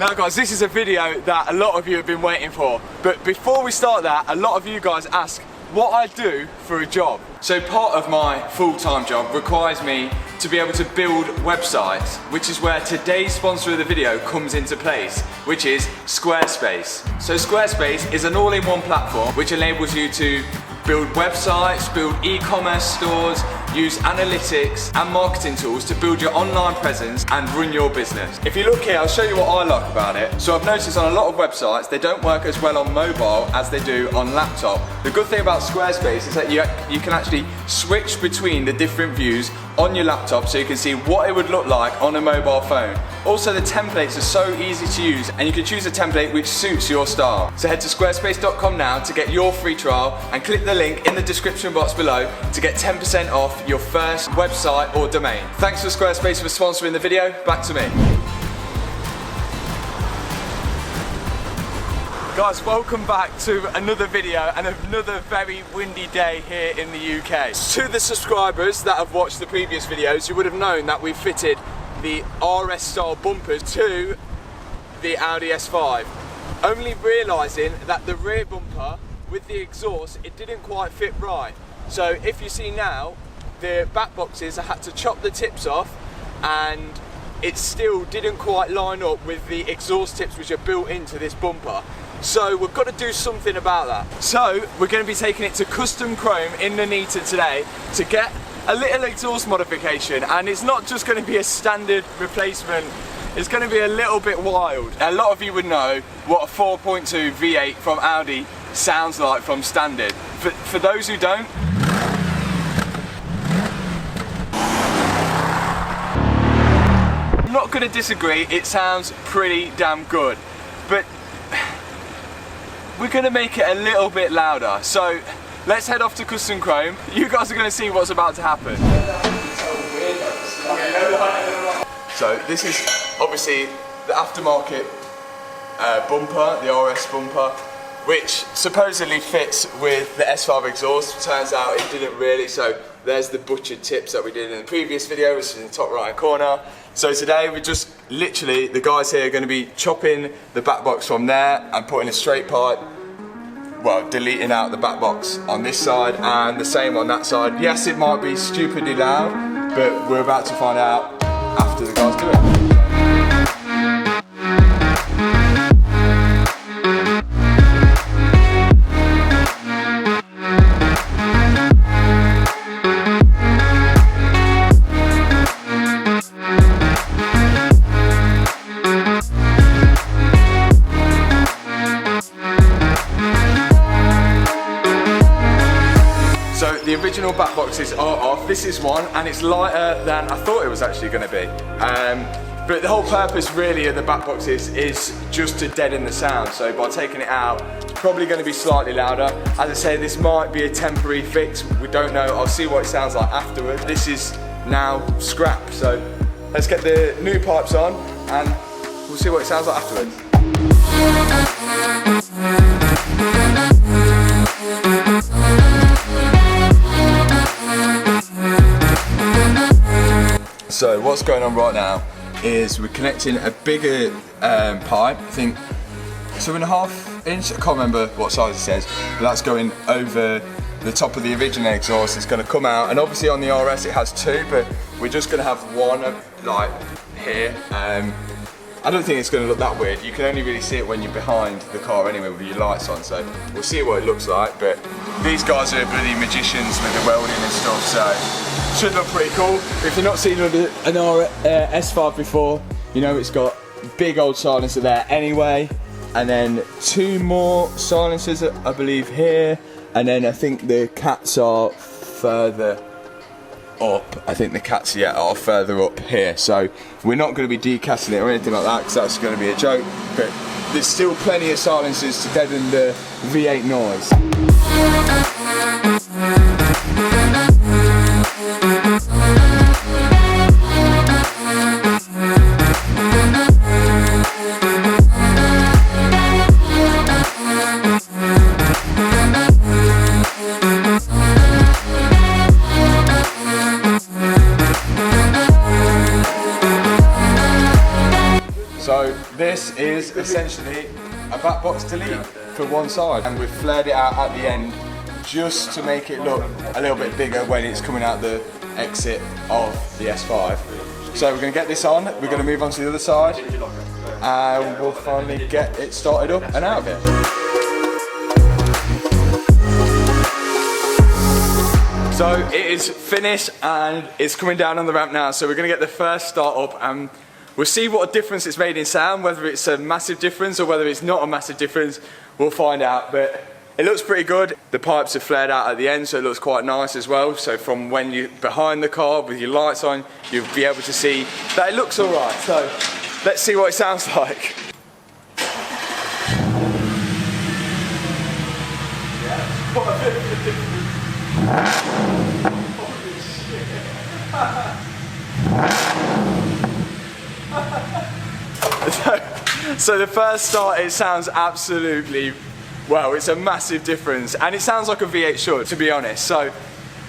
Now guys, this is a video that a lot of you have been waiting for, but before we start that, a lot of you guys ask what I do for a job. So part of my full-time job requires me to be able to build websites, which is where today's sponsor of the video comes into place, which is Squarespace. So Squarespace is an all-in-one platform which enables you to build websites, build e-commerce stores, use analytics and marketing tools to build your online presence and run your business. If you look here, I'll show you what I like about it. So I've noticed on a lot of websites, they don't work as well on mobile as they do on laptop. The good thing about Squarespace is that you can actually switch between the different views on your laptop so you can see what it would look like on a mobile phone. Also, the templates are so easy to use and you can choose a template which suits your style. So head to squarespace.com now to get your free trial and click the link in the description box below to get 10% off your first website or domain. Thanks for Squarespace for sponsoring the video. Back to me. Guys, welcome back to another video and another very windy day here in the UK. To the subscribers that have watched the previous videos, you would have known that we fitted the RS style bumpers to the Audi S5. Only realising that the rear bumper with the exhaust, it didn't quite fit right. So if you see now, the back boxes, I had to chop the tips off and it still didn't quite line up with the exhaust tips which are built into this bumper. So we've got to do something about that. So we're going to be taking it to Custom Chrome in Nuneaton today to get a little exhaust modification, and it's not just going to be a standard replacement, it's going to be a little bit wild. A lot of you would know what a 4.2 V8 from Audi sounds like from standard. For those who don't, I'm not going to disagree, it sounds pretty damn good, but we're going to make it a little bit louder. So let's head off to Custom Chrome. You guys are going to see what's about to happen. So this is obviously the aftermarket bumper, the RS bumper, which supposedly fits with the S5 exhaust. Turns out it didn't really, so there's the butchered tips that we did in the previous video, which is in the top right corner. So today we're just literally, the guys here are going to be chopping the back box from there and putting a straight pipe, well, deleting out the back box on this side and the same on that side. Yes, it might be stupidly loud, but we're about to find out after the guys do it. The original back boxes are off. This is one, and it's lighter than I thought it was actually going to be. But the whole purpose really of the back boxes is just to deaden the sound. So by taking it out, it's probably going to be slightly louder. As I say, this might be a temporary fix. We don't know. I'll see what it sounds like afterward. This is now scrap. So let's get the new pipes on, and we'll see what it sounds like afterwards. So what's going on right now is we're connecting a bigger pipe, I think 2.5 inch, I can't remember what size it says, but that's going over the top of the original exhaust. It's going to come out, and obviously on the RS it has two, but we're just going to have one like here. I don't think it's going to look that weird. You can only really see it when you're behind the car anyway with your lights on, so we'll see what it looks like. But these guys are bloody magicians with the welding and stuff, so should look pretty cool. If you've not seen an S5 before, you know it's got big old silencer there anyway, and then two more silencers I believe here, and then I think the cats are further up. I think the cats, yeah, are further up here, so we're not going to be decasting it or anything like that because that's going to be a joke, but there's still plenty of silencers to deaden the V8 noise. So this is essentially a back box delete for one side, and we've flared it out at the end just to make it look a little bit bigger when it's coming out the exit of the S5. So we're going to get this on, we're going to move on to the other side, and we'll finally get it started up and out of it. So it is finished and it's coming down on the ramp now, so we're going to get the first start up and we'll see what difference it's made in sound, whether it's a massive difference or whether it's not a massive difference, we'll find out. But it looks pretty good. The pipes are flared out at the end, so it looks quite nice as well. So from when you're behind the car with your lights on, you'll be able to see that it looks all right. So let's see what it sounds like. Yeah, quite a bit of a difference. Holy shit. So the first start, it sounds absolutely, well, it's a massive difference, and it sounds like a V8 should, to be honest. So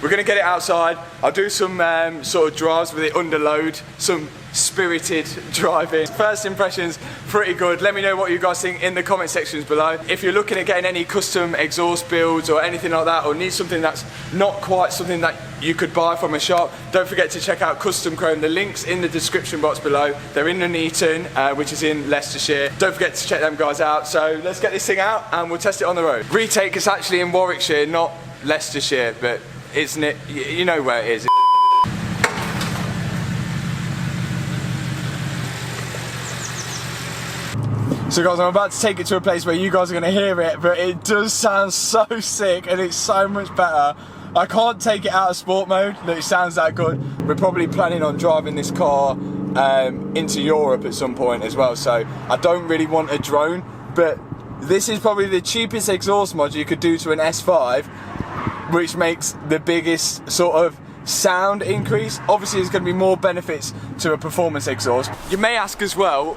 we're going to get it outside. I'll do some sort of drives with it under load, some spirited driving. First impressions, pretty good. Let me know what you guys think in the comment sections below. If you're looking at getting any custom exhaust builds or anything like that, or need something that's not quite something that you could buy from a shop, don't forget to check out Custom Chrome. The link's in the description box below. They're in Nuneaton, which is in Leicestershire. Don't forget to check them guys out. So let's get this thing out and we'll test it on the road. Retake is actually in Warwickshire, not Leicestershire, but isn't it? You know where it is. So guys, I'm about to take it to a place where you guys are going to hear it, but it does sound so sick and it's so much better. I can't take it out of sport mode, that it sounds that good. We're probably planning on driving this car into Europe at some point as well, so I don't really want a drone, but this is probably the cheapest exhaust mod you could do to an S5, which makes the biggest sort of sound increase. Obviously there's going to be more benefits to a performance exhaust. You may ask as well,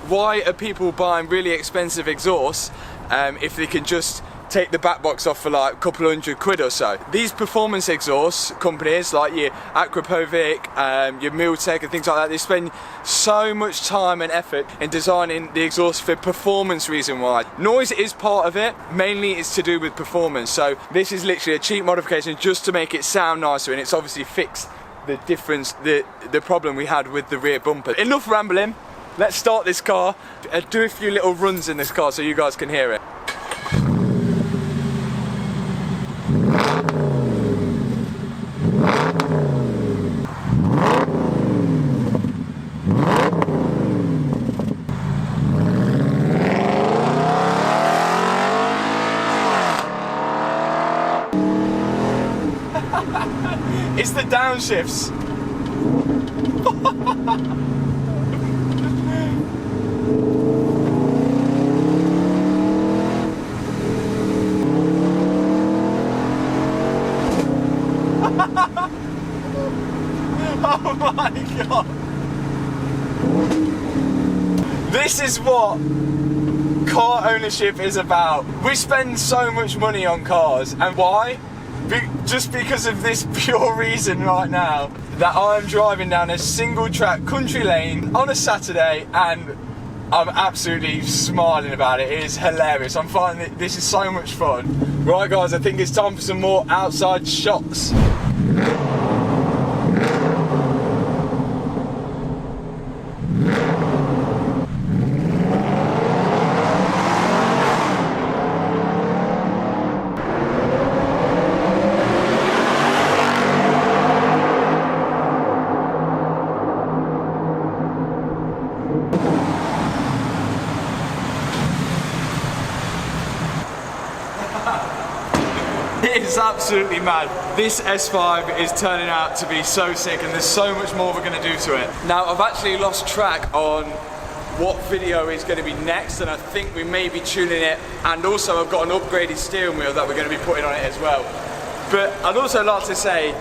why are people buying really expensive exhausts if they can just take the back box off for like a couple £100 or so? These performance exhaust companies like your Akrapovic, your Miltech and things like that, they spend so much time and effort in designing the exhaust for performance reason why. Noise is part of it, mainly it's to do with performance. So this is literally a cheap modification just to make it sound nicer, and it's obviously fixed the difference, the problem we had with the rear bumper. Enough rambling, let's start this car, do a few little runs in this car so you guys can hear it. It's the downshifts. Oh my god. This is what car ownership is about. We spend so much money on cars, and why? Just because of this pure reason right now, that I'm driving down a single track country lane on a Saturday and I'm absolutely smiling about it. It is hilarious. I'm finding this is so much fun. Right guys, I think it's time for some more outside shots. It is absolutely mad. This S5 is turning out to be so sick, and there's so much more we're going to do to it. Now, I've actually lost track on what video is going to be next, and I think we may be tuning it, and also I've got an upgraded steering wheel that we're going to be putting on it as well. But I'd also like to say,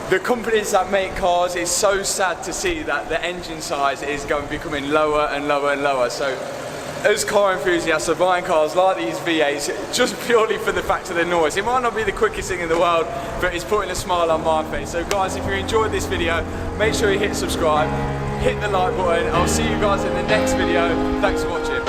the companies that make cars, it's so sad to see that the engine size is going to be becoming lower and lower and lower. So as car enthusiasts are buying cars like these V8s just purely for the fact of the noise. It might not be the quickest thing in the world, but it's putting a smile on my face. So guys, if you enjoyed this video, make sure you hit subscribe. hit the like button. I'll see you guys in the next video. Thanks for watching.